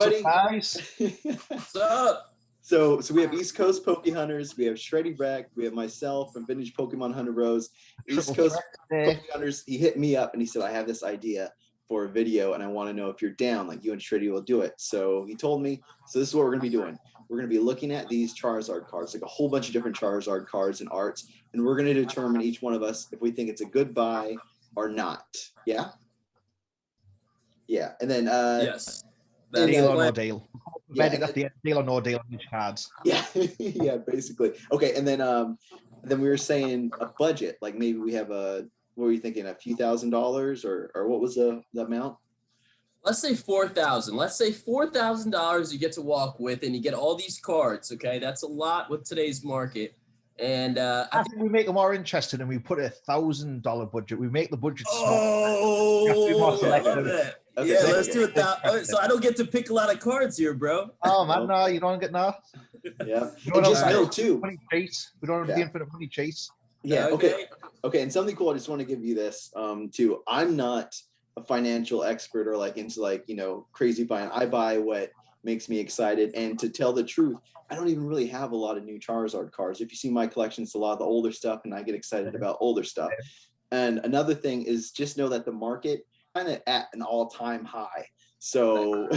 buddy. Guys. What's up? So we have East Coast Poke Hunters, we have Shreddy Wreck, we have myself from Vintage Pokemon Hunter Rose. East Coast Poke Hunters, he hit me up and he said, I have this idea for a video and I want to know if you're down, like you and Shreddy will do it. So he told me, so this is what we're going to be doing. We're going to be looking at these Charizard cards, like a whole bunch of different Charizard cards and arts, and we're going to determine each one of us if we think it's a good buy or not. Yeah? Yeah. And then Yes. Deal or no deal. Yeah. That's the deal or no deal on these cards. Yeah, yeah, basically. Okay, and then we were saying a budget, like maybe we have what were you thinking, a few $1,000s or what was the amount? Let's say $4,000. Let's say $4,000 you get to walk with, and you get all these cards. Okay, that's a lot with today's market. And I think we make it more interesting, and we put a $1,000 budget. We make the budget small. Oh, I love that. Okay. Yeah, let's do it. So I don't get to pick a lot of cards here, bro. Oh man, no, you don't get no. Yeah, You and don't just have know too. money chase. We don't have the infinite money chase. Yeah. Okay. And something cool. I just want to give you this too. I'm not a financial expert or like into like crazy buying. I buy what makes me excited. And to tell the truth, I don't even really have a lot of new Charizard cards. If you see my collection, it's a lot of the older stuff, and I get excited about older stuff. And another thing is just know that the market kind of at an all-time high. So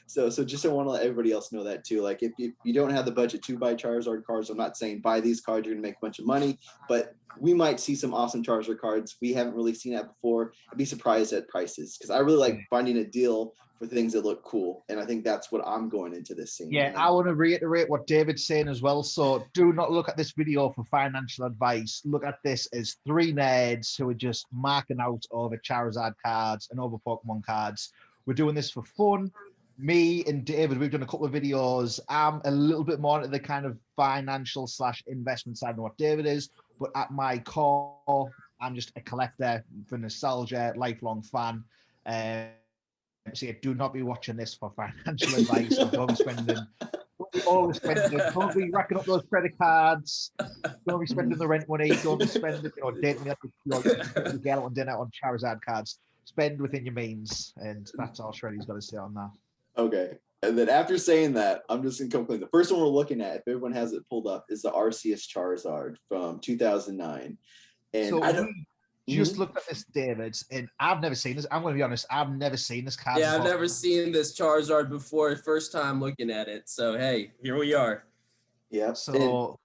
so just I want to let everybody else know that too. Like if you don't have the budget to buy Charizard cards, I'm not saying buy these cards, you're gonna make a bunch of money, but we might see some awesome Charizard cards. We haven't really seen that before. I'd be surprised at prices because I really like finding a deal for things that look cool. And I think that's what I'm going into this scene. Yeah, I want to reiterate what David's saying as well. So do not look at this video for financial advice. Look at this as three nerds who are just marking out over Charizard cards and over Pokemon cards. We're doing this for fun. Me and David, we've done a couple of videos. I'm a little bit more into the kind of financial / investment side than what David is. But at my core, I'm just a collector for nostalgia, lifelong fan. So yeah, do not be watching this for financial advice. Don't be spending. Don't be racking up those credit cards. Don't be spending the rent money. Don't be spending, dating your girl on dinner on Charizard cards. Spend within your means, and that's all Shreddy's got to say on that. Okay. And then after saying that, I'm just going to come clean. The first one we're looking at, if everyone has it pulled up, is the Arceus Charizard from 2009. And so I don't just looked at this, David, and I've never seen this. I'm going to be honest, I've never seen this card. Yeah, I've never seen this Charizard before. First time looking at it. So hey, here we are. Yeah. So go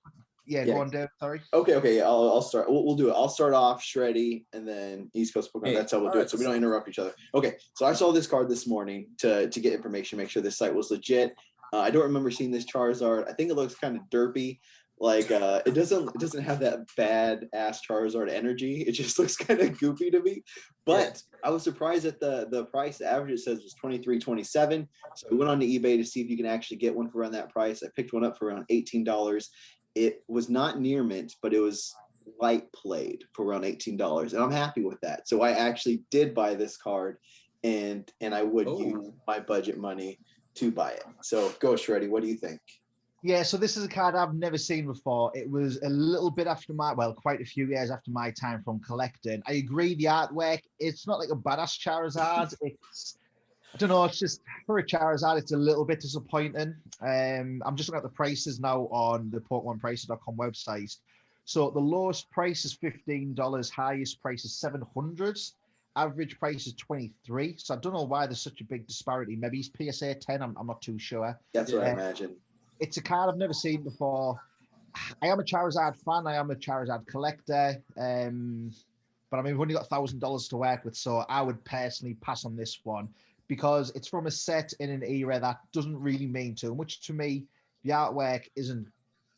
on, David. Sorry. Okay. I'll start. We'll do it. I'll start off Shreddy and then East Coast Pokemon. That's how we'll do it. So we don't interrupt each other. Okay. So I saw this card this morning to get information, make sure this site was legit. I don't remember seeing this Charizard. I think it looks kind of derpy. Like it doesn't have that bad ass Charizard energy. It just looks kind of goofy to me. But I was surprised at the price. The average it says was $23.27. So I went on to eBay to see if you can actually get one for around that price. I picked one up for around $18. It was not near mint, but it was light played for around $18, and I'm happy with that. So I actually did buy this card, and I would use my budget money to buy it. So go, Shreddy. What do you think? Yeah, so this is a card I've never seen before. It was a little bit after quite a few years after my time from collecting. I agree, the artwork, it's not like a badass Charizard. I don't know, it's just, for a Charizard, it's a little bit disappointing. I'm just looking at the prices now on the PokemonPrices.com website. So the lowest price is $15, highest price is $700. Average price is $23. So I don't know why there's such a big disparity. Maybe it's PSA 10, I'm not too sure. That's what I imagine. It's a card I've never seen before. I am a Charizard fan. I am a Charizard collector. But I mean, we've only got $1,000 to work with, so I would personally pass on this one because it's from a set in an era that doesn't really mean too much to me. The artwork isn't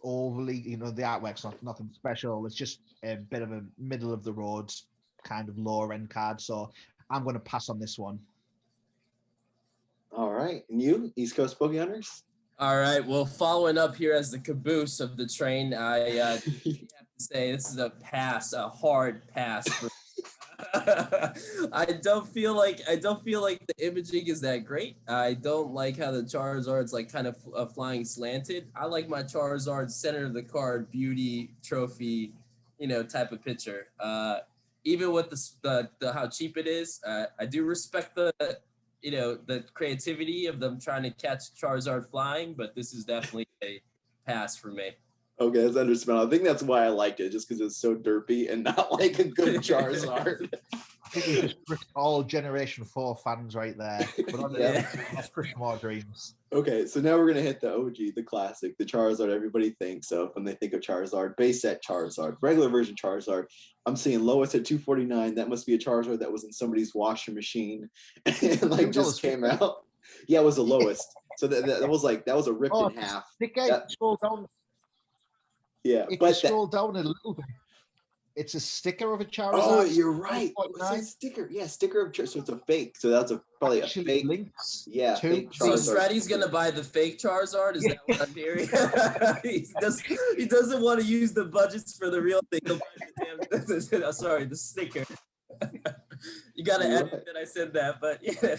overly, the artwork's nothing special. It's just a bit of a middle of the road kind of lower end card. So I'm going to pass on this one. All right. And you, East Coast Poke Hunters? All right. Well, following up here as the caboose of the train, I have to say this is a hard pass. I don't feel like the imaging is that great. I don't like how the Charizard's like kind of flying slanted. I like my Charizard center of the card, beauty, trophy, type of picture. Even with the how cheap it is, I do respect the you know, the creativity of them trying to catch Charizard flying, but this is definitely a pass for me. Okay, that's understandable. I think that's why I liked it, just because it's so derpy and not like a good Charizard. I think we just crushed all Generation 4 fans right there. But on Yeah. let's crush more dreams. Okay, so now we're gonna hit the OG, the classic, the Charizard everybody thinks of when they think of Charizard. Base set Charizard, regular version Charizard. I'm seeing lowest at 249. That must be a Charizard that was in somebody's washing machine and like just came out. Yeah, it was the lowest. So that was like that was a ripped in half. Scroll down. Yeah, if but you scroll down a little bit, it's a sticker of a Charizard. Oh, you're right. It's a sticker. Yeah, sticker of Charizard. So it's a fake. So that's probably actually a fake. Links Yeah, fake so Charizard. Stratty's gonna buy the fake Charizard. Is that what I'm hearing? he doesn't want to use the budgets for the real thing. He'll buy the damn. Sorry, the sticker. You gotta edit that I said that, but yeah.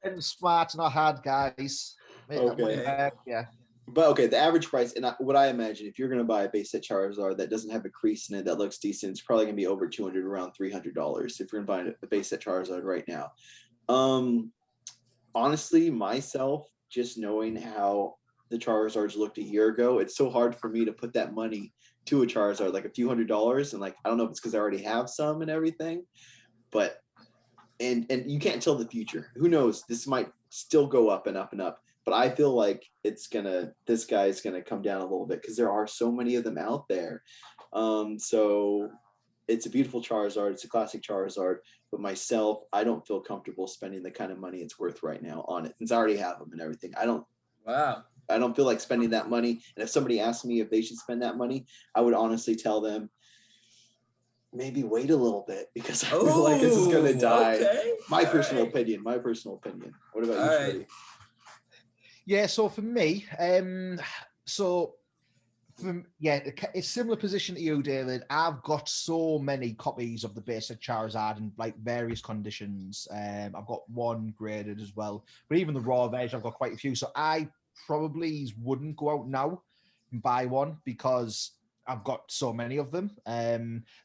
And smart, not hard, guys. Okay. Yeah. But okay, the average price, and what I imagine, if you're going to buy a base set Charizard that doesn't have a crease in it, that looks decent, it's probably going to be over $200, around $300 if you're going to buy a base set Charizard right now. Honestly, myself, just knowing how the Charizards looked a year ago, it's so hard for me to put that money to a Charizard, like a few $100s, and like I don't know if it's because I already have some and everything, but and you can't tell the future. Who knows? This might still go up and up and up. But I feel like this guy's gonna come down a little bit because there are so many of them out there. So it's a beautiful Charizard. It's a classic Charizard. But myself, I don't feel comfortable spending the kind of money it's worth right now on it, since I already have them and everything. I don't feel like spending that money. And if somebody asked me if they should spend that money, I would honestly tell them, maybe wait a little bit because I feel like this is gonna die. Okay. My personal opinion. What about you, Shreddy? Yeah, so for me, it's a similar position to you, David. I've got so many copies of the basic Charizard in like various conditions. I've got one graded as well, but even the raw version, I've got quite a few. So I probably wouldn't go out now and buy one because I've got so many of them.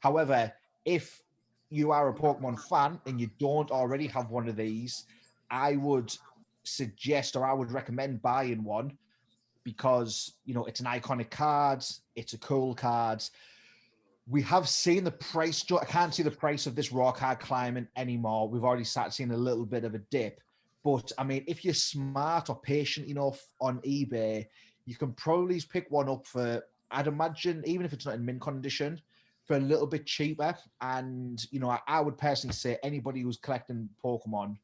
However, if you are a Pokemon fan and you don't already have one of these, I would suggest, or I would recommend buying one because, you know, it's an iconic card. It's a cool card. We have seen the price. I can't see the price of this raw card climbing anymore. We've already started seeing a little bit of a dip. But I mean, if you're smart or patient enough on eBay, you can probably pick one up for, I'd imagine, even if it's not in mint condition, for a little bit cheaper. And, you know, I would personally say anybody who's collecting Pokemon,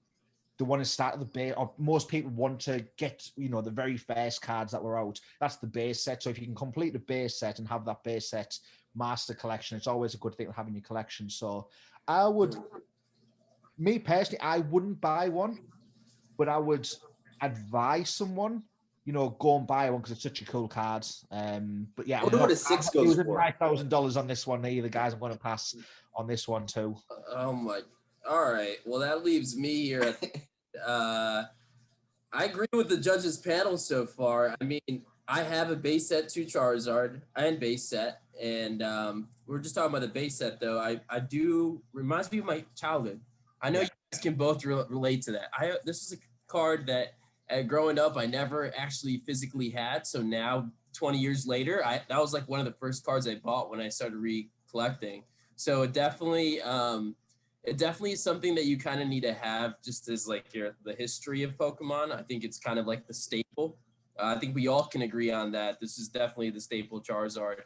they want to start at the base, or most people want to get, you know, the very first cards that were out. That's the base set. So if you can complete the base set and have that base set master collection, it's always a good thing to have in your collection. So I would, me personally, I wouldn't buy one, but I would advise someone, you know, go and buy one because it's such a cool card. But yeah, I wonder what a 6 goes for. $9,000 on this one either, guys. I'm going to pass on this one too. Oh my. All right. Well, that leaves me here. I agree with the judges panel so far. I mean, I have a base set 2 Charizard and base set, and we're just talking about the base set though. I do, reminds me of my childhood. I know you guys can both relate to that. This is a card that growing up I never actually physically had. So now 20 years later, that was like one of the first cards I bought when I started recollecting. So it definitely is something that you kind of need to have just as like the history of Pokemon. I think it's kind of like the staple. I think we all can agree on that. This is definitely the staple Charizard.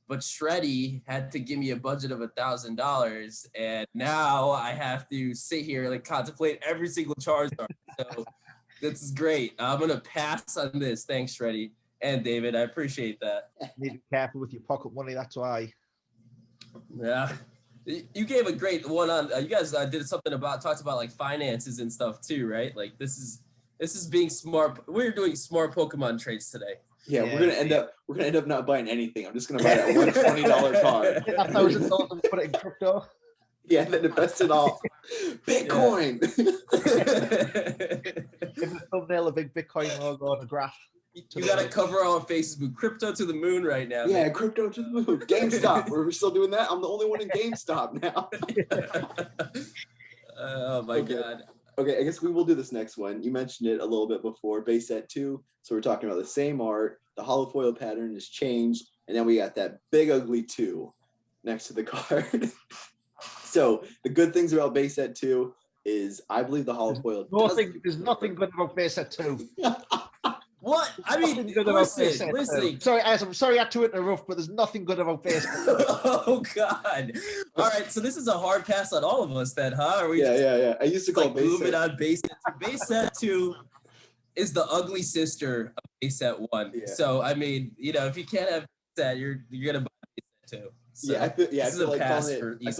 But Shreddy had to give me a budget of $1,000, and now I have to sit here and contemplate every single Charizard. So this is great. I'm gonna pass on this. Thanks, Shreddy and David. I appreciate that. Need to be careful with your pocket money. That's why. Yeah. You gave a great one on. You guys did something talked about like finances and stuff too, right? Like this is being smart. We're doing smart Pokemon trades today. Yeah, we're gonna end up not buying anything. I'm just gonna buy that $120 card. $1,000 and put it in crypto. Yeah, then invest it all. Bitcoin. Give the thumbnail a big Bitcoin logo on a graph. You got to cover on Facebook. Crypto to the moon right now. Yeah, man. crypto to the moon. GameStop. We're still doing that. I'm the only one in GameStop now. Oh my God. Okay, I guess we will do this next one. You mentioned it a little bit before, base set 2. So we're talking about the same art. The hollow foil pattern has changed. And then we got that big ugly 2 next to the card. So the good things about base set 2 is I believe the hollow foil There's nothing good about base set 2. What? I mean, listen. Sorry, I'm sorry I had to interrupt, but there's nothing good about base set 2. Oh God! All right, so this is a hard pass on all of us, then, huh? Are we yeah. I used to call like moving on base set 2. Base set 2 is the ugly sister of base set 1. Yeah. So I mean, you know, if you can't have that, you're gonna buy base set 2. So I feel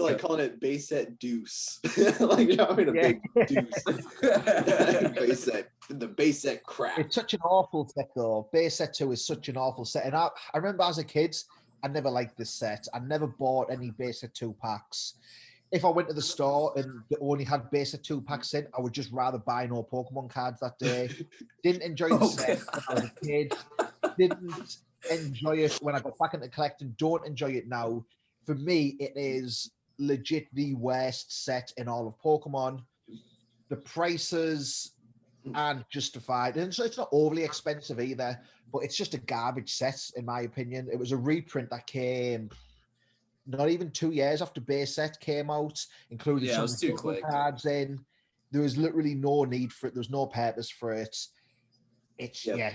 like calling it base set deuce. Like, you know, I mean, a big deuce. The base set crap. It's such an awful set, though. Base set 2 is such an awful set. And I remember as a kid, I never liked this set. I never bought any base set 2 packs. If I went to the store and they only had base set 2 packs in, I would just rather buy no Pokemon cards that day. Didn't enjoy the set when I was a kid. Didn't enjoy it when I got back into collecting. Don't enjoy it now. For me, it is legit the worst set in all of Pokemon. The prices aren't justified, and so it's not overly expensive either, but it's just a garbage set in my opinion. It was a reprint that came not even 2 years after base set came out, including some cards in. There was literally no need for it. There was no purpose for it. It's Yeah,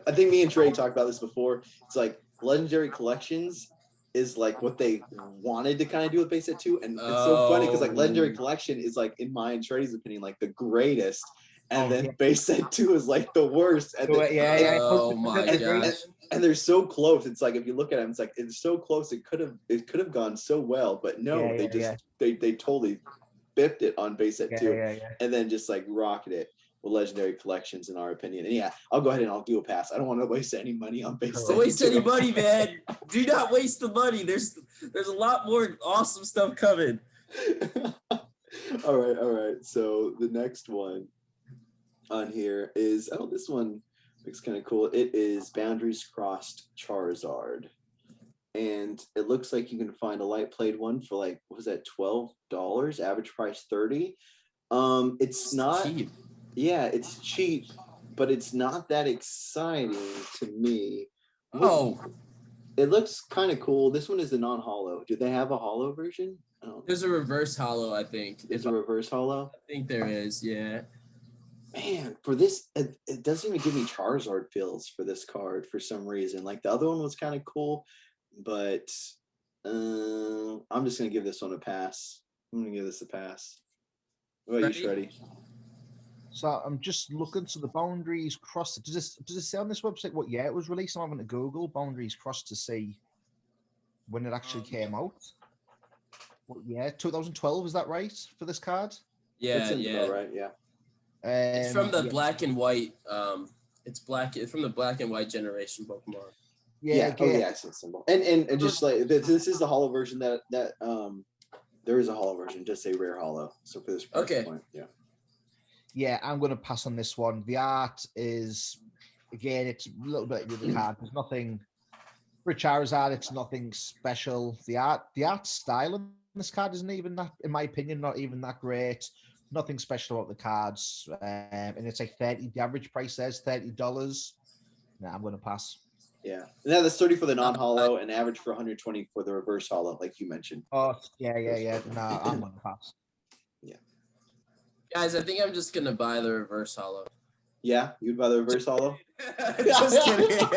I think me and Trey talked about this before. It's like Legendary Collections is like what they wanted to kind of do with base set 2, and it's so funny because like Legendary Collection is like, in my and Trey's opinion, like the greatest, and then base set 2 is like the worst. And oh my gosh! And they're so close. It's like if you look at them, it's like it's so close. It could have gone so well, but no, they totally biffed it on base set 2, and then just like rocketed it with Legendary Collections, in our opinion. And I'll go ahead and I'll do a pass. I don't want to waste any money on base set 2. Don't waste any money, man. Do not waste the money. There's a lot more awesome stuff coming. All right. So the next one on here is, this one looks kind of cool. It is Boundaries Crossed Charizard. And it looks like you can find a light played one for like, what was that, $12? Average price $30. It's not cheap. Yeah, it's cheap, but it's not that exciting to me. It looks kind of cool. This one is the non-hollow. Do they have a hollow version? There's a reverse hollow, I think. There's a reverse hollow? I think there is, yeah. Man, for this, it doesn't even give me Charizard feels for this card for some reason. Like the other one was kind of cool, but I'm just going to give this one a pass. I'm going to give this a pass. What about you, Shreddy? So I'm just looking to the Boundaries Crossed. Does it say on this website what year it was released? I'm having to Google Boundaries Crossed to see when it actually came out. What year? 2012, is that right for this card? Yeah, right, yeah. It's from the black and white. It's from the black and white generation Pokemon. It's a symbol. And just like this is the hollow version that there is a hollow version. Just say rare hollow. So for this price point, Yeah, I'm going to pass on this one. The art is, again, it's a little bit of the card. There's nothing for Charizard. It's nothing special. The art style in this card isn't even that, in my opinion, not even that great. Nothing special about the cards, and it's like $30. The average price there's $30. Nah, I'm going to pass. Yeah, and that's 30 for the non-hollow, and average for 120 for the reverse hollow, like you mentioned. Oh, yeah. Nah, I'm going to pass. Yeah. Guys, I think I'm just gonna buy the reverse hollow. Yeah, you'd buy the reverse hollow? Just kidding.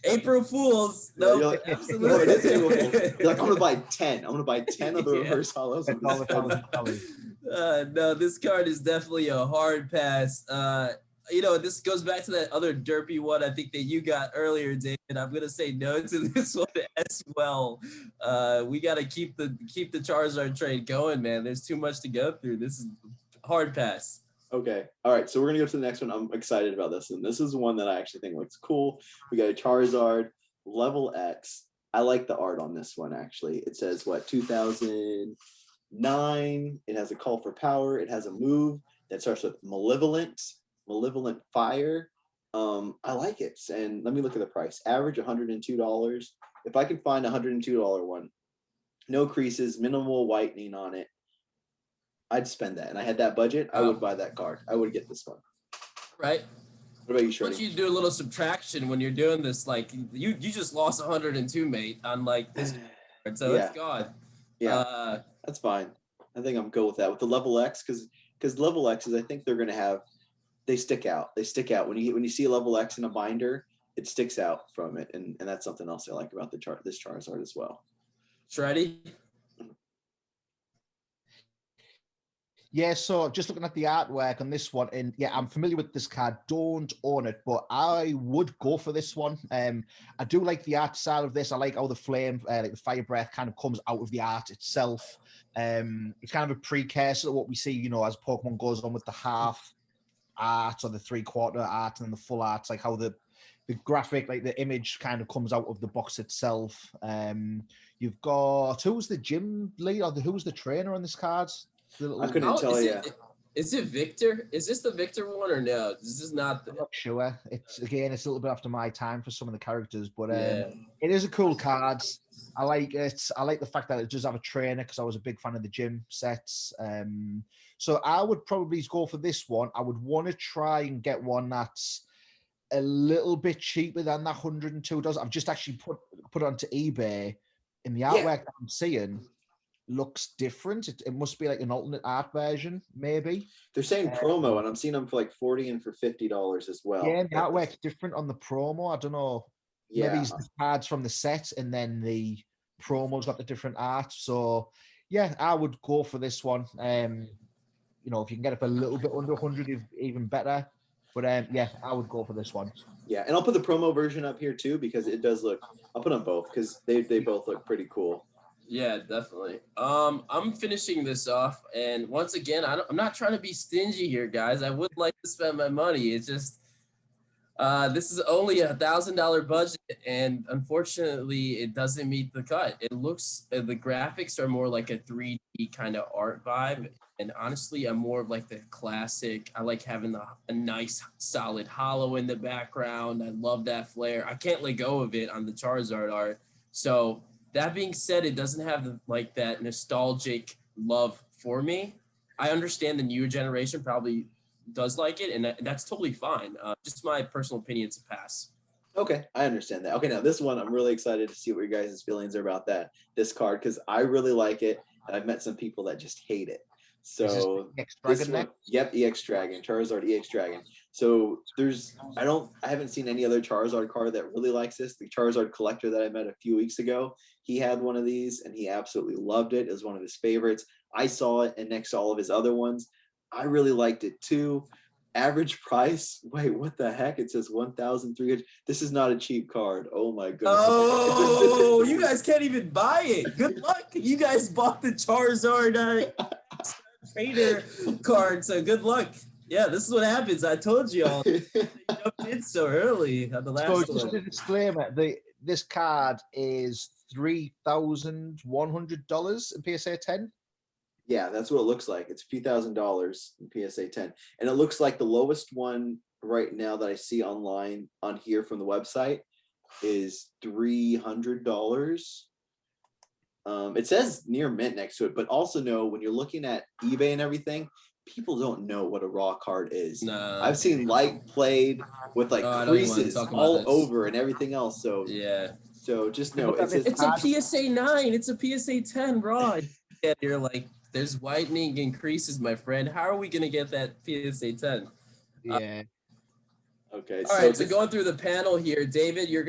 April Fools. No, you're like, absolutely. You're like, I'm gonna buy 10. I'm gonna buy 10 of the reverse hollows. No, this card is definitely a hard pass. This goes back to that other derpy one I think that you got earlier, David. I'm gonna say no to this one as well. We gotta keep the Charizard trade going, man. There's too much to go through. This is hard pass. Okay. All right. So we're gonna go to the next one. I'm excited about this, and this is one that I actually think looks cool. We got a Charizard level X. I like the art on this one actually. It says 2009. It has a call for power. It has a move that starts with Malevolent Fire. I like it, and let me look at the price. Average $102. If I can find a $102 one, no creases, minimal whitening on it, I'd spend that, and I had that budget, I would buy that card. I would get this one. Right. What about you, Shreddy? Once you do a little subtraction when you're doing this, like you just lost 102, mate, on like this card, so it's gone. Yeah, that's fine. I think I'm good with that. With the level X, because level X's, I think they're gonna have, they stick out. They stick out when you see a level X in a binder, it sticks out from it, and that's something else I like about this Charizard as well. Shreddy. Yeah, so just looking at the artwork on this one, and yeah, I'm familiar with this card. Don't own it, but I would go for this one. I do like the art style of this. I like how the flame, like the fire breath, kind of comes out of the art itself. It's kind of a precursor to what we see, as Pokemon goes on with the half art or the 3/4 art and the full art, like how the graphic, like the image, kind of comes out of the box itself. You've got who's the gym lead or who's the trainer on this card? I couldn't tell you. Is it Victor? Is this the Victor one or no? This is not. I'm not sure. It's a little bit after my time for some of the characters, but it is a cool card. I like it. I like the fact that it does have a trainer because I was a big fan of the gym sets. So I would probably go for this one. I would want to try and get one that's a little bit cheaper than that $102. I've just actually put it onto eBay, and the artwork that I'm seeing looks different. It must be like an alternate art version, maybe. They're saying promo, and I'm seeing them for like $40 and for $50 as well. Yeah, the artwork's different on the promo. I don't know. Yeah. Maybe it's the cards from the set, and then the promo's got the different art. So yeah, I would go for this one. If you can get it for a little bit under 100, even better. But yeah, I would go for this one. Yeah, and I'll put the promo version up here too because it does look. I'll put them both because they both look pretty cool. Yeah, definitely. I'm finishing this off, and once again, I'm not trying to be stingy here, guys. I would like to spend my money. It's just this is only $1,000 budget, and unfortunately, it doesn't meet the cut. It looks the graphics are more like a 3D kind of art vibe, and honestly, I'm more of like the classic. I like having a nice solid hollow in the background. I love that flare. I can't let go of it on the Charizard art. So that being said, it doesn't have like that nostalgic love for me. I understand the newer generation probably does like it, and that's totally fine. Just my personal opinion, it's a pass. Okay, I understand that. Okay, now this one, I'm really excited to see what your guys' feelings are about this card because I really like it, and I've met some people that just hate it. So this one, yep, EX Dragon, Charizard EX Dragon. So I haven't seen any other Charizard card that really likes this. The Charizard collector that I met a few weeks ago, he had one of these and he absolutely loved it. It was one of his favorites. I saw it and next to all of his other ones. I really liked it too. Average price, wait, what the heck? It says 1,300. This is not a cheap card. Oh my goodness. Oh, you guys can't even buy it. Good luck. You guys bought the Charizard trader card, so good luck. Yeah, this is what happens. I told you all. You jumped in so early on the last one. So just a disclaimer, this card is $3,100 in PSA 10. Yeah, that's what it looks like. It's a few $1,000s in PSA 10. And it looks like the lowest one right now that I see online on here from the website is $300. It says near mint next to it, but also know when you're looking at eBay and everything, people don't know what a raw card is. No. I've seen light played with like creases all over and everything else. So yeah. So just know it's a PSA 9. It's a PSA 10 raw. And you're like, there's whitening and creases, my friend. How are we gonna get that PSA 10? Yeah. Okay. All right. So going through the panel here, David, you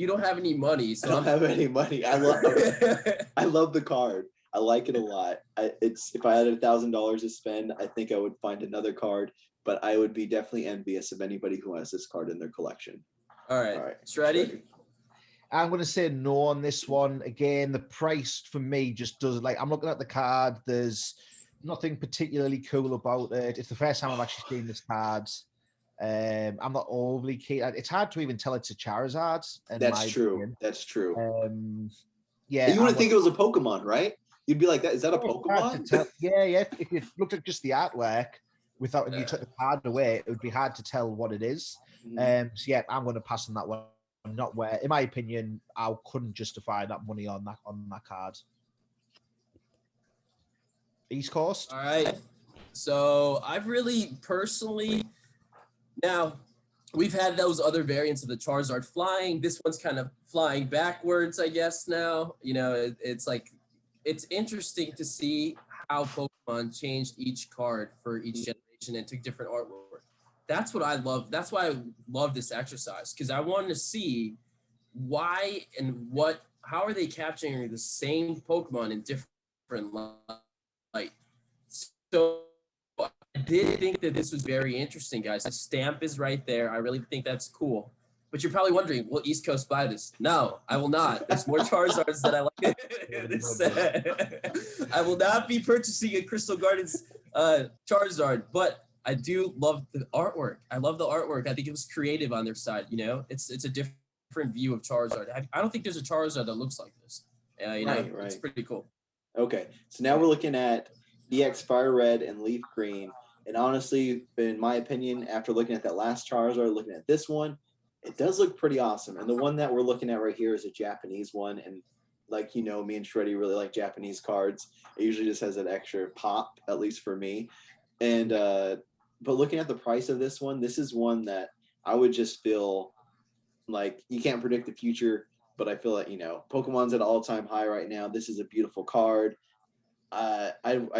don't have any money. So I don't have any money. I love the card. I like it a lot. If I had $1,000 to spend, I think I would find another card, but I would be definitely envious of anybody who has this card in their collection. All right. Shreddy? I'm going to say no on this one. Again, the price for me just doesn't, like, I'm looking at the card. There's nothing particularly cool about it. It's the first time I've actually seen this card. I'm not overly keen. It's hard to even tell it's a Charizard. That's true. That's true. Yeah. You wouldn't think it was a Pokemon, right? You'd be like, "That is that a Pokemon?" Yeah. If you looked at just the artwork and you took the card away, it would be hard to tell what it is. So yeah, I'm going to pass on that one. Not where, in my opinion, I couldn't justify that money on that card. East Coast. All right. So I've really personally now we've had those other variants of the Charizard flying. This one's kind of flying backwards, I guess. Now it's like it's interesting to see how Pokemon changed each card for each generation and took different artwork. That's what I love. That's why I love this exercise because I wanted to see why and how are they capturing the same Pokemon in different light. So I did think that this was very interesting, guys. The stamp is right there. I really think that's cool. But you're probably wondering, will East Coast buy this? No, I will not. There's more Charizards that I like in this set. I will not be purchasing a Crystal Gardens Charizard, but I do love the artwork. I love the artwork. I think it was creative on their side. You know, it's a different view of Charizard. I don't think there's a Charizard that looks like this. Right. It's pretty cool. Okay, so now we're looking at EX Fire Red and Leaf Green. And honestly, in my opinion, after looking at that last Charizard, looking at this one, it does look pretty awesome. And the one that we're looking at right here is a Japanese one. And like, you know, me and Shreddy really like Japanese cards. It usually just has that extra pop, at least for me. And, but looking at the price of this one, this is one that I would just feel like you can't predict the future, but I feel like, you know, Pokemon's at an all-time high right now. This is a beautiful card. I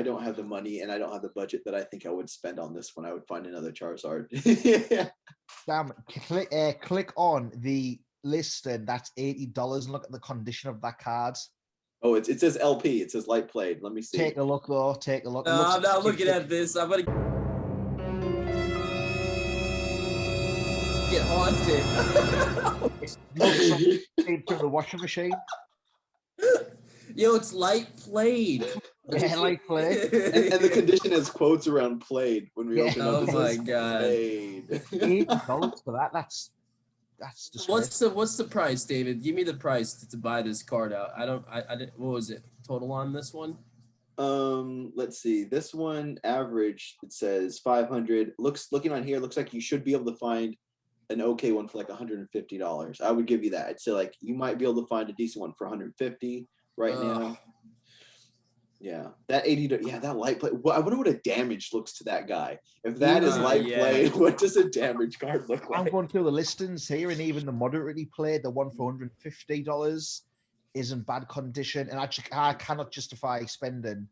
don't have the money and I don't have the budget that I think I would spend on this one. I would find another Charizard. Damn, click on the listing. That's $80 and look at the condition of that card. Oh, it says LP. It says light played. Let me see. Take a look though. Take a look. No, I'm not looking at this. I'm gonna get haunted. Through the washing machine. Yo, it's light played. Yeah, light played. And the condition has quotes around played when we open up. Oh my god. Played. $80 for that. That's what's the price, David? Give me the price to buy this card out. I didn't. What was it total on this one? Let's see. This one average, it says 500. Looking on here, looks like you should be able to find an okay one for like $150. I would give you that. I'd say like you might be able to find a decent one for $150 right now. Yeah, that $80. Yeah, that light play. Well, I wonder what a damage looks to that guy. If that is light play, what does a damage card look like? I'm going through the listings here, and even the moderately played, the one for $150, is in bad condition, and I cannot justify spending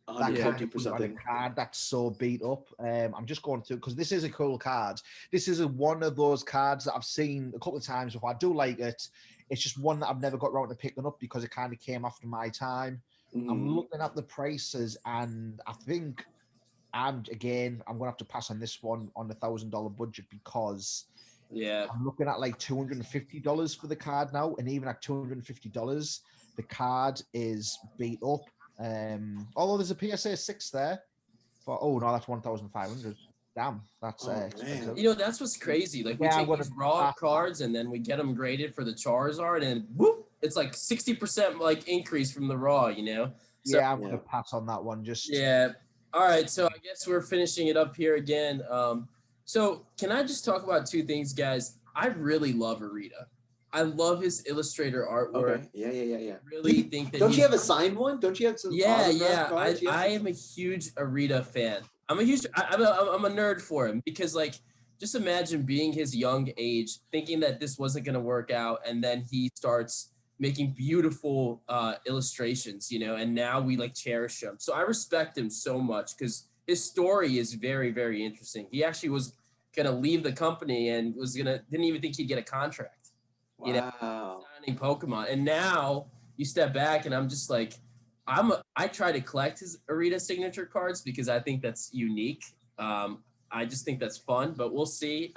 $150 for something. Card that's so beat up. I'm just going through because this is a cool card. This is one of those cards that I've seen a couple of times before. I do like it. It's just one that I've never got around to picking up because it kind of came after my time. I'm looking at the prices, and I think, and again, I'm gonna have to pass on this one on the $1,000 budget because I'm looking at like $250 for the card now, and even at $250, the card is beat up. Although there's a PSA 6 there. Oh no, that's 1,500. Damn, that's expensive. You know, that's what's crazy. Like we take these raw cards and then we get them graded for the Charizard, and whoop, it's like 60% like increase from the raw. You know. So, I'm gonna pass on that one. Just All right, so I guess we're finishing it up here again. So can I just talk about two things, guys? I really love Arita. I love his illustrator artwork. Okay. Yeah. I really think that. Don't you have a signed one? Don't you have some? I am a huge Arita fan. I'm a nerd for him because like just imagine being his young age, thinking that this wasn't gonna work out, and then he starts making beautiful illustrations, you know, and now we like cherish him. So I respect him so much because his story is very, very interesting. He actually was gonna leave the company and didn't even think he'd get a contract. Wow. You know, signing Pokemon, and now you step back, and I'm just like, I try to collect his Arita signature cards because I think that's unique. I just think that's fun, but we'll see.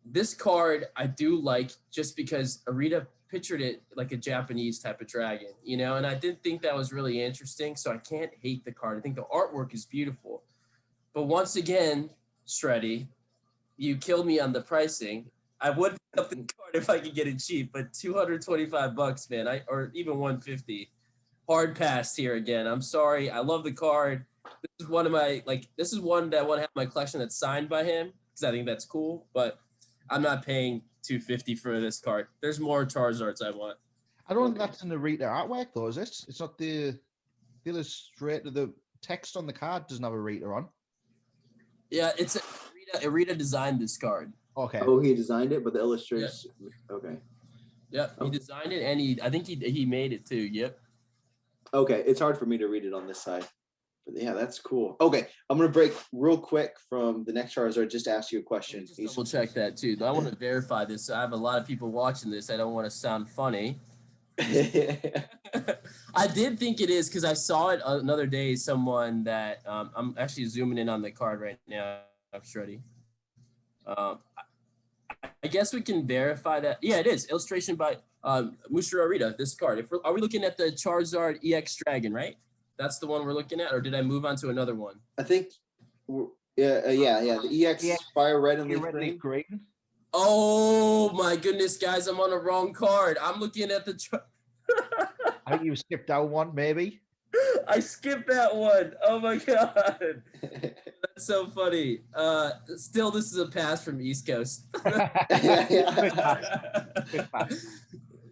This card I do like just because Arita pictured it like a Japanese type of dragon, you know, and I did think that was really interesting. So I can't hate the card. I think the artwork is beautiful, but once again, Shreddy, you killed me on the pricing. I would pick up the card if I could get it cheap, but $225, man, or even $150. Hard pass here again. I'm sorry. I love the card. This is one of my this is one that I want to have in my collection that's signed by him because I think that's cool. But I'm not paying $250 for this card. There's more Charizards I want. I don't think that's in the Arita artwork though, is it? It's not the illustrator, the text on the card doesn't have a Rita on. Yeah, it's Arita designed this card. Okay. Oh, he designed it, but the illustration. Yeah. Okay. Yep, he designed it, and I think he made it too. Yep. Okay, it's hard for me to read it on this side. But yeah, that's cool. Okay, I'm gonna break real quick from the next Charizard. Just to ask you a question. Just double check that too. I want to verify this. I have a lot of people watching this. I don't want to sound funny. I did think it is because I saw it another day. Someone that I'm actually zooming in on the card right now. Shreddy. I guess we can verify that. Yeah, it is illustration by Mushiro Arita. This card. Are we looking at the Charizard EX Dragon, right? That's the one we're looking at, or did I move on to another one? I think. Yeah. The EX Fire Red and Leaf Green. Oh my goodness, guys! I'm on the wrong card. I'm looking at the. I think you skipped out one, maybe. I skipped that one. Oh my god, that's so funny. Still, this is a pass from East Coast.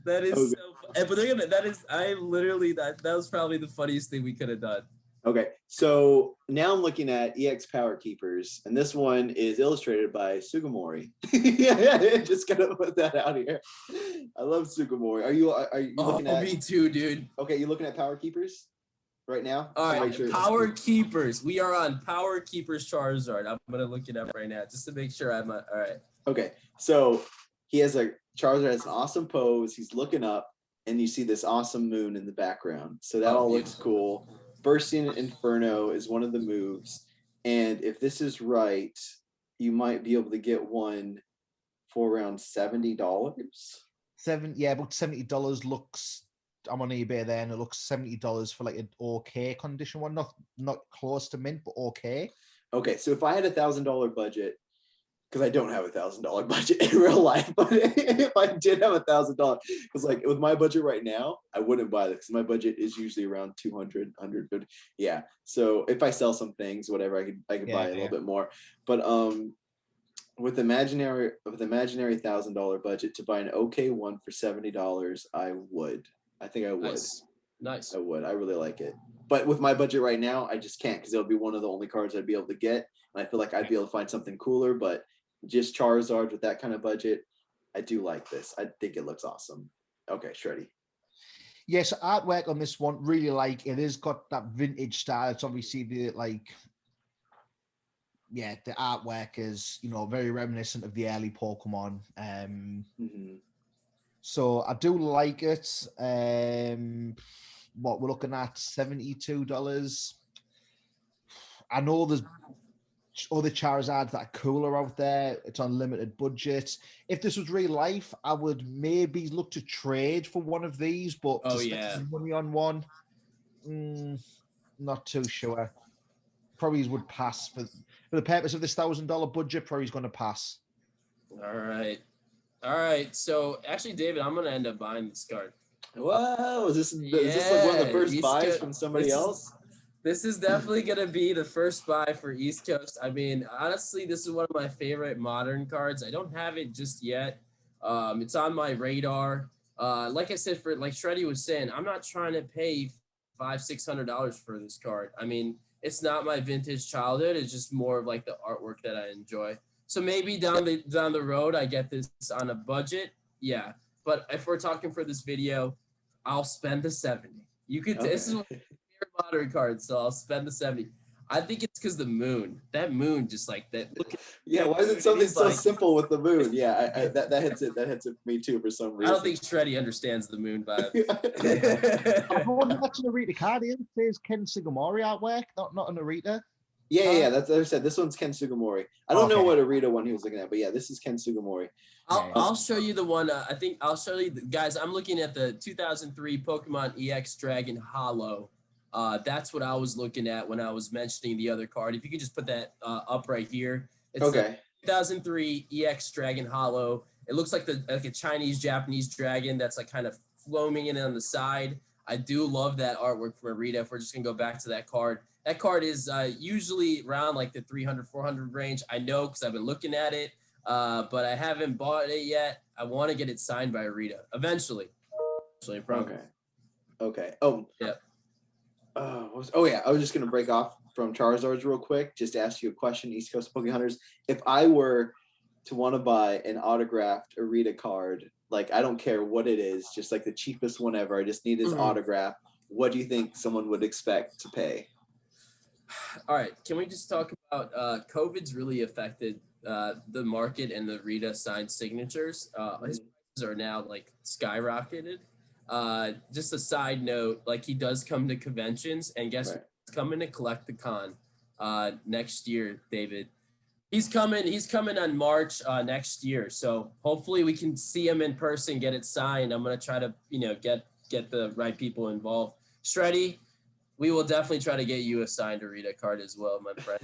That is so. But they're gonna. That is. I literally. That was probably the funniest thing we could have done. Okay, so now I'm looking at EX Power Keepers, and this one is illustrated by Sugimori. Just gonna put that out here. I love Sugimori. Are you looking at? Me too, dude. Okay, you looking at Power Keepers right now? All right, sure Power Keepers. We are on Power Keepers Charizard. I'm gonna look it up right now just to make sure I'm all right. Okay, so he has a Charizard has an awesome pose. He's looking up, and you see this awesome moon in the background. So that all looks cool. Bursting Inferno is one of the moves, and if this is right, you might be able to get one for around $70. About $70 looks. I'm on eBay there, and it looks $70 for like an okay condition one, not close to mint, but okay. Okay, so if I had $1,000 budget, because I don't have $1,000 budget in real life, but if I did have $1,000, because like with my budget right now, I wouldn't buy this because my budget is usually around 200, 150. Yeah. So if I sell some things, whatever, I could buy a little bit more. But with imaginary $1,000 budget to buy an okay one for $70, I would. I think I would. Nice. I would. I really like it. But with my budget right now, I just can't because it'll be one of the only cards I'd be able to get. And I feel like I'd be able to find something cooler, but just Charizard with that kind of budget, I do like this. I think it looks awesome. Okay, Shreddy. Yes, artwork on this one, really like it. Has got that vintage style. It's obviously the artwork is, very reminiscent of the early Pokemon. So I do like it. What we're looking at, $72. I know there's other Charizards that are cooler out there. It's on limited budget. If this was real life, I would maybe look to trade for one of these, but to spend money on one, not too sure. Probably would pass for the purpose of this $1,000 budget. Probably going to pass. All right. So actually, David, I'm going to end up buying this card. Whoa! Is this like one of the first buys from somebody else? This is definitely going to be the first buy for East Coast. I mean, honestly, this is one of my favorite modern cards. I don't have it just yet. It's on my radar. Like I said, like Shreddy was saying, I'm not trying to pay $500-$600 for this card. I mean, it's not my vintage childhood. It's just more of like the artwork that I enjoy. So maybe down the road, I get this on a budget. Yeah. But if we're talking for this video, I'll spend the 70. You could, this is modern cards, so I'll spend the 70. I think it's because the moon. That moon, just like that. Look yeah, why is it something so simple with the moon? Yeah, that hits it. That hits it for me too for some reason. I don't think Shreddy understands the moon vibe. I've only watched an Arita card here. It says Ken Sugimori artwork, not an Arita. Yeah. That's what I said. This one's Ken Sugimori. I don't know what Arita one he was looking at, but yeah, this is Ken Sugimori. I'll show you the one. I think I'll show you, guys. I'm looking at the 2003 Pokemon EX Dragon Hollow. That's what I was looking at when I was mentioning the other card. If you could just put that up right here. It's the 2003 EX Dragon Hollow. It looks like a Chinese-Japanese dragon that's like kind of foaming in on the side. I do love that artwork for Arita. If we're just going to go back to that card. That card is usually around like the 300, 400 range. I know because I've been looking at it, but I haven't bought it yet. I want to get it signed by Arita eventually. Okay. Oh. Yeah. Oh yeah, I was just gonna break off from Charizards real quick. Just to ask you a question, East Coast Poke Hunters. If I were to want to buy an autographed Arita card, like I don't care what it is, just like the cheapest one ever, I just need his autograph. What do you think someone would expect to pay? All right, can we just talk about COVID's really affected the market and the Rita signed signatures. His prices are now like skyrocketed. Just a side note, like he does come to conventions, and guess what? He's coming to collect the con next year, David. He's coming on March next year. So hopefully we can see him in person, get it signed. I'm gonna try to, get the right people involved. Shreddy, we will definitely try to get you a signed Arita card as well, my friend.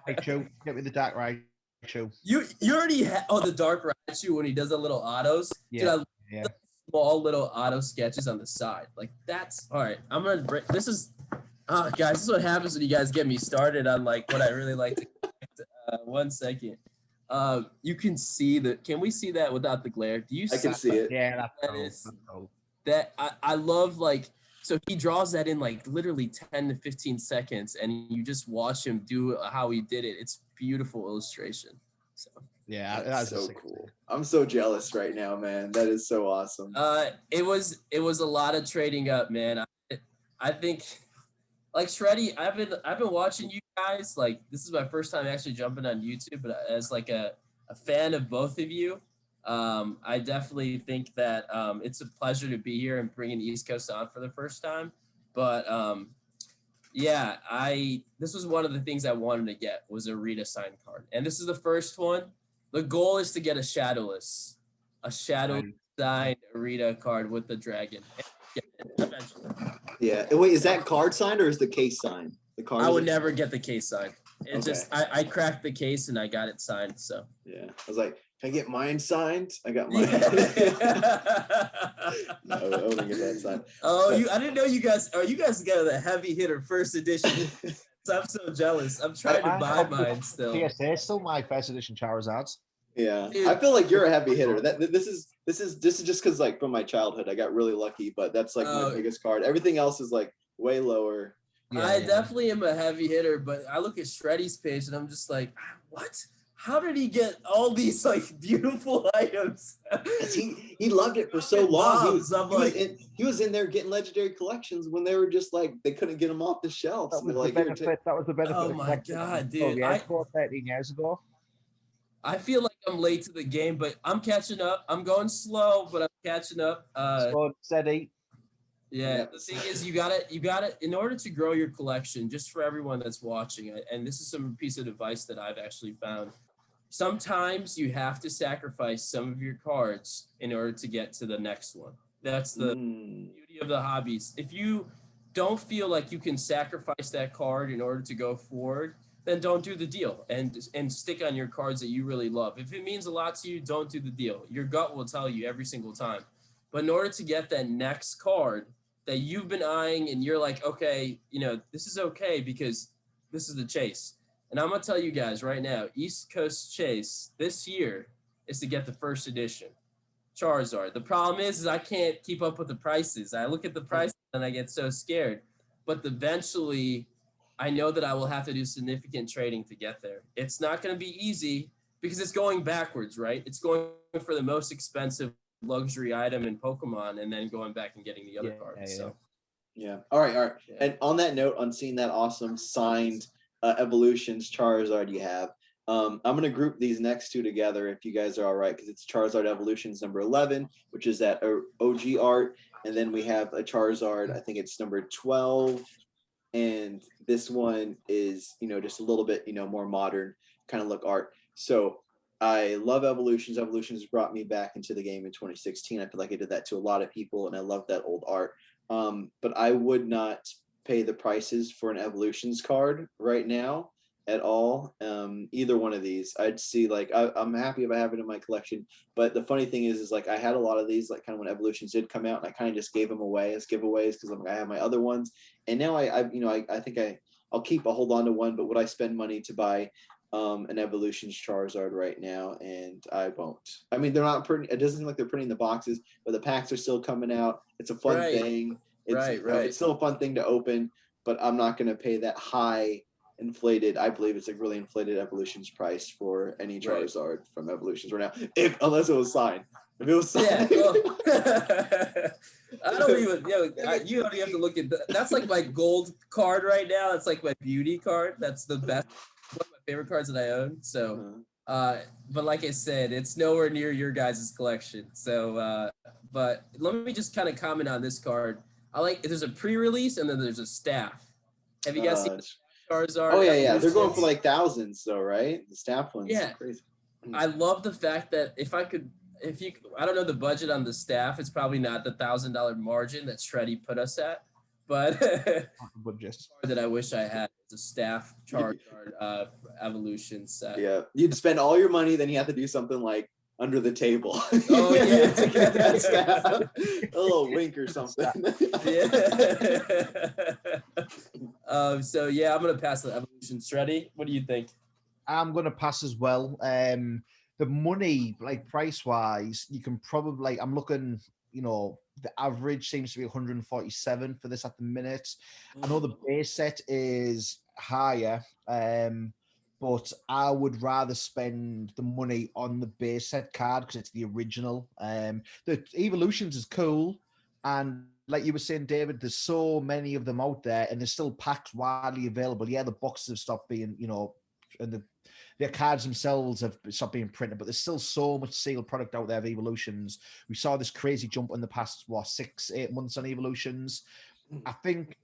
Raichu, get me the Dark Raichu. You already had the Dark Raichu when he does the little autos. Yeah, Dude, I love the small little auto sketches on the side. Like that's all right. I'm gonna break. This is, guys. This is what happens when you guys get me started on like what I really like to. 1 second. You can see that. Can we see that without the glare? Do you? I can see it. Yeah, that's that. I love like. So he draws that in like literally 10 to 15 seconds, and you just watch him do how he did it. It's beautiful illustration. So yeah, that's so cool. I'm so jealous right now, man. That is so awesome. It was a lot of trading up, man. I think like Shreddy, I've been watching you guys. Like this is my first time actually jumping on YouTube, but as like a fan of both of you. I definitely think that it's a pleasure to be here and bringing East Coast on for the first time. But yeah, this was one of the things I wanted to get was a Rita signed card, and this is the first one. The goal is to get a shadowless signed Rita card with the dragon. Eventually. Yeah. Wait, is that card signed or is the case signed? The card. I would never get the case signed. It just I cracked the case and I got it signed. So yeah, I was like, can I get mine signed? I got mine. No, I wouldn't get that signed. I didn't know you guys. You guys got a heavy hitter first edition. So I'm so jealous. I'm trying to buy mine still. PSA still my first edition Charizards. Yeah, dude. I feel like you're a heavy hitter. This is just because like from my childhood I got really lucky, but that's like my biggest card. Everything else is like way lower. Yeah, I definitely am a heavy hitter, but I look at Shreddy's page and I'm just like, what? How did he get all these like beautiful items? he loved it for so long. He was in there getting legendary collections when they were just like they couldn't get them off the shelves. That was the benefit. Oh my god, dude! 13 years ago. I feel like I'm late to the game, but I'm catching up. I'm going slow, but I'm catching up. Steady. Yeah, the thing is, you gotta, in order to grow your collection, just for everyone that's watching, and this is some piece of advice that I've actually found. Sometimes you have to sacrifice some of your cards in order to get to the next one. That's the beauty of the hobbies. If you don't feel like you can sacrifice that card in order to go forward, then don't do the deal and stick on your cards that you really love. If it means a lot to you, don't do the deal. Your gut will tell you every single time. But in order to get that next card that you've been eyeing and you're like, okay, this is okay because this is the chase. And I'm going to tell you guys right now, East Coast Chase this year is to get the first edition Charizard. The problem is I can't keep up with the prices. I look at the prices and I get so scared. But eventually, I know that I will have to do significant trading to get there. It's not going to be easy because it's going backwards, right? It's going for the most expensive luxury item in Pokemon and then going back and getting the other cards. So yeah. All right. Yeah. And on that note, on seeing that awesome signed Evolutions Charizard you have, I'm going to group these next two together if you guys are all right, because it's Charizard Evolutions number 11, which is that OG art, and then we have a Charizard, I think it's number 12, and this one is, just a little bit, more modern kind of look art. So I love Evolutions. Evolutions brought me back into the game in 2016. I feel like I did that to a lot of people, and I love that old art. But I would not pay the prices for an Evolutions card right now at all. Either one of these. I'd see like I'm happy if I have it in my collection. But the funny thing is like I had a lot of these like kind of when Evolutions did come out, and I kind of just gave them away as giveaways because I have my other ones. And now I think I'll hold on to one. But would I spend money to buy an Evolutions Charizard right now? And I won't. I mean, they're not printing. It doesn't seem like they're printing the boxes, but the packs are still coming out. It's a fun thing. It's still a fun thing to open, but I'm not going to pay that high inflated. I believe it's a really inflated Evolutions price for any Charizard from Evolutions right now, unless it was signed. If it was signed, yeah. Well, I don't even. You don't even have to look at that. That's like my gold card right now. That's like my beauty card. That's the best. One of my favorite cards that I own. So, but like I said, it's nowhere near your guys' collection. So, but let me just kind of comment on this card. I like. There's a pre-release and then there's a staff. Have you guys seen Charizard? Oh yeah. They're going for like thousands though, right? The staff ones. Yeah. Crazy. I love the fact that I don't know the budget on the staff. It's probably not the $1,000 margin that Shreddy put us at, but that I wish I had the staff Charizard evolution set. Yeah, you'd spend all your money, then you have to do something like under the table. Oh yeah, to get that staff. A little wink or something. Yeah. So yeah, I'm gonna pass the evolution. Shreddy, what do you think? I'm gonna pass as well. The money, like price wise, you can probably, I'm looking, the average seems to be 147 for this at the minute. I know the base set is higher, but I would rather spend the money on the base set card because it's the original. The Evolutions is cool, and like you were saying, David, there's so many of them out there, and there's still packs widely available. Yeah, the boxes have stopped being, and their cards themselves have stopped being printed, but there's still so much sealed product out there of Evolutions. We saw this crazy jump in the past, 6-8 months on Evolutions. I think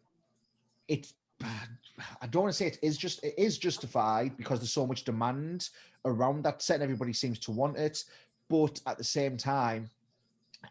it's, I don't want to say it is justified because there's so much demand around that set and everybody seems to want it. But at the same time,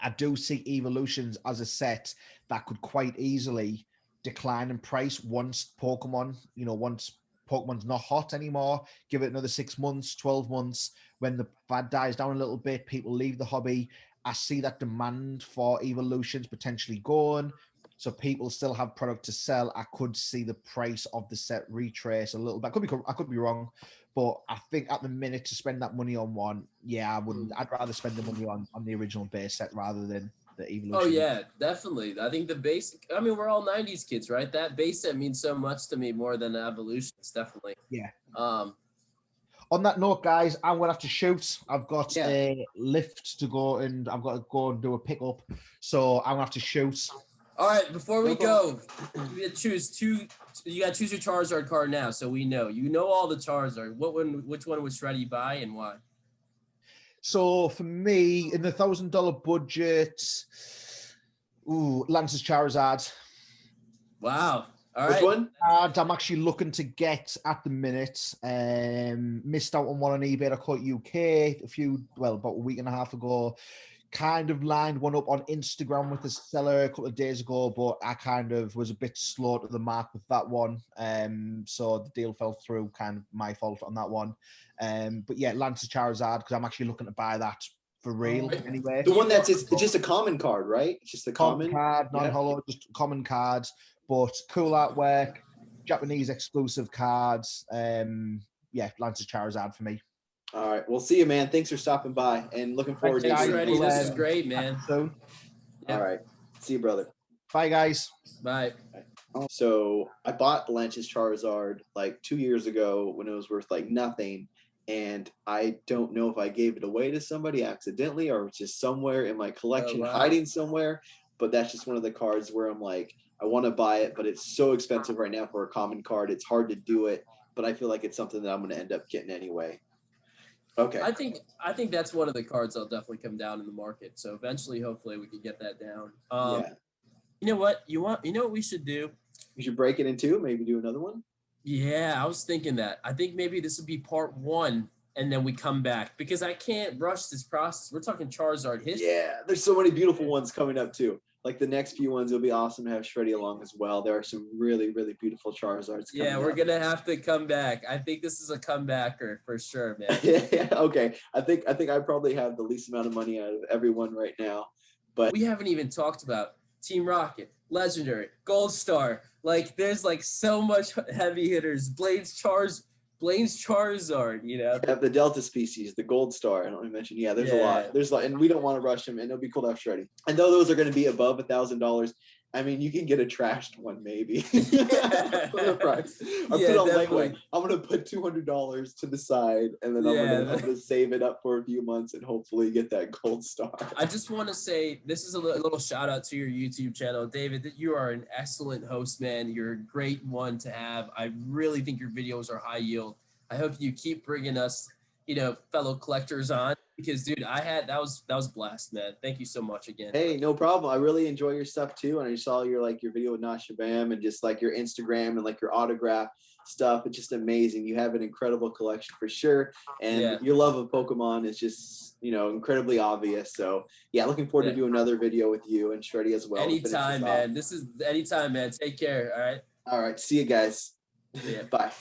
I do see Evolutions as a set that could quite easily decline in price once once Pokemon's not hot anymore. Give it another 6 months, 12 months. When the fad dies down a little bit, people leave the hobby. I see that demand for Evolutions potentially going. So people still have product to sell. I could see the price of the set retrace a little bit. I could be wrong, but I think at the minute to spend that money on one, I wouldn't. I'd rather spend the money on the original base set rather than the Evolution. Oh yeah, definitely. I think the basic. I mean, we're all '90s kids, right? That base set means so much to me more than the Evolutions, definitely. Yeah. On that note, guys, I'm gonna have to shoot. I've got a lift to go, and I've got to go and do a pickup. So I'm gonna have to shoot. All right, before we go, you gotta choose two. You gotta choose your Charizard card now, so we know. You know all the Charizard. Which one would Shreddy buy and why? So for me, in the $1,000 budget, Lance's Charizard. Wow. All right. Which one? I'm actually looking to get at the minute. Missed out on one on eBay.co.uk about a week and a half ago. Kind of lined one up on Instagram with the seller a couple of days ago, but I kind of was a bit slow to the mark with that one. So the deal fell through, kind of my fault on that one. But yeah, Lance's Charizard, because I'm actually looking to buy that for real anyway. The one that's just a common card, right? It's just a common card, non-holo, just common cards, but cool artwork, Japanese exclusive cards. Lance's Charizard for me. All right. We'll see you, man. Thanks for stopping by and looking forward to it. This is great, man. All right. See you, brother. Bye, guys. Bye. So I bought Lance's Charizard like 2 years ago when it was worth like nothing. And I don't know if I gave it away to somebody accidentally or it's just somewhere in my collection hiding somewhere. But that's just one of the cards where I'm like, I want to buy it, but it's so expensive right now for a common card. It's hard to do it. But I feel like it's something that I'm going to end up getting anyway. Okay. I think that's one of the cards that'll definitely come down in the market. So eventually, hopefully, we can get that down. You know what? You know what we should do? We should break it in two. Maybe do another one. Yeah, I was thinking that. I think maybe this would be part one, and then we come back because I can't rush this process. We're talking Charizard history. Yeah, there's so many beautiful ones coming up too. Like the next few ones, it'll be awesome to have Shreddy along as well. There are some really, really beautiful Charizards. Yeah, we're gonna have to come back. I think this is a comebacker for sure, man. Yeah. Okay. I think I probably have the least amount of money out of everyone right now, but we haven't even talked about Team Rocket, Legendary, Gold Star. Like, there's like so much heavy hitters. Blaine's Charizard, you know. Have the Delta species, the Gold Star. I don't want to mention. Yeah, there's a lot. There's a lot, and we don't want to rush them. And it'll be cool to have Shreddy. And though those are going to be above $1,000, I mean, you can get a trashed one maybe. For the price. Or put it on layaway. I'm gonna put $200 to the side, and then I'm gonna save it up for a few months and hopefully get that gold star. I just want to say this is a little shout out to your YouTube channel, David. That you are an excellent host, man. You're a great one to have. I really think your videos are high yield. I hope you keep bringing us, fellow collectors on, because dude, that was a blast, man. Thank you so much again. Hey, no problem. I really enjoy your stuff too. And I saw your video with Nashabam and just like your Instagram and like your autograph stuff. It's just amazing. You have an incredible collection for sure. And your love of Pokemon is just, incredibly obvious. So yeah, looking forward to doing another video with you and Shreddy as well. Anytime, man. Anytime, man. Take care. All right. All right. See you guys. Yeah. Bye.